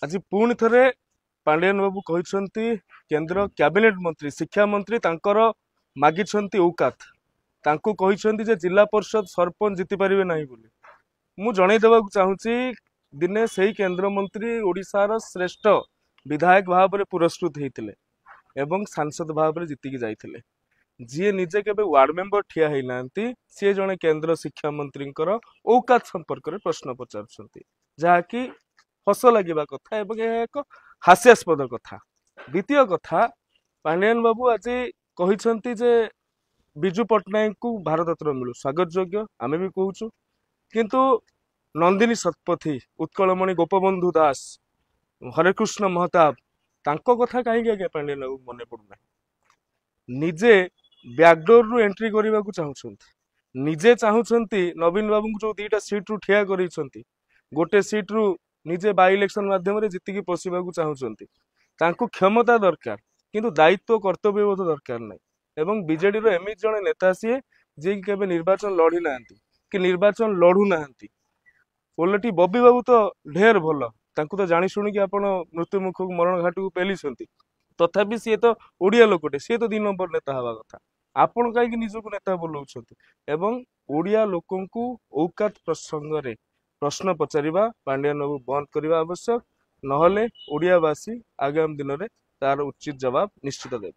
आज पुणी थे पांडियान बाबू कहते केंद्र कैबिनेट मंत्री शिक्षा मंत्री तांकर मागिछंती औकात तांको कहते जे जिला परिषद सरपंच जीति पारिबे नहीं बोली मु जणै देबाक चाहूची दिने सही केंद्र मंत्री ओडिशार श्रेष्ठ विधायक भाव में पुरस्कृत होते एवं सांसद भाव में जीतिकी जाइथिले जी निजे केबे वार्ड मेंबर ठिया है नांती सी जणे केंद्र शिक्षा मंत्री औकात संपर्क में प्रश्न पचार जहाँकि हस लगे कथा एवं यह एक हास्यास्पद कथा। द्वितीय कथा पांडियान बाबू आज कहते जे विजु पट्टनायक को भारत रत्न मिलू स्वागत योग्य आम भी कहूँ किंतु नंदिनी शतपथी उत्कलमणि गोपबंधु दास हरेकृष्ण महताब तांको कथा कहीं आज्ञा पांडियान बाबू मन पड़ूना निजे बैकडोर रु एंट्री करने को चाहूँगी निजे चाहूँगी नवीन बाबू जो दीटा सीट रु ठिया कर गोटे सीट रु निजे बाय इलेक्शन माध्यम जीतिकी पशिबा चाहूँगी तांको क्षमता दरकार किंतु दायित्व कर्तव्यबोध दरकार नहीं एवं बीजेडी रो एमएच जने नेता सी जे कि केबे निर्वाचन लड़ी नांती कि निर्वाचन लड़ू नांती ओलटी बबी बाबू तो ढेर भल तांको तो जानी शुणी कि आपण मृत्यु मुख मरण घाट को पेली तथापि सी तो ओडिया लोकटे सी तो 2 नंबर नेता हवा कथा आपण कहीं निजक नेता बोलाउछंती एवं ओडिया लोकंकु औकात प्रसंग रे प्रश्न पचारिबा पांडियान बाबू बंद करने आवश्यक नहले ओडियावासी आगामी दिन में तार उचित जवाब निश्चित देवे।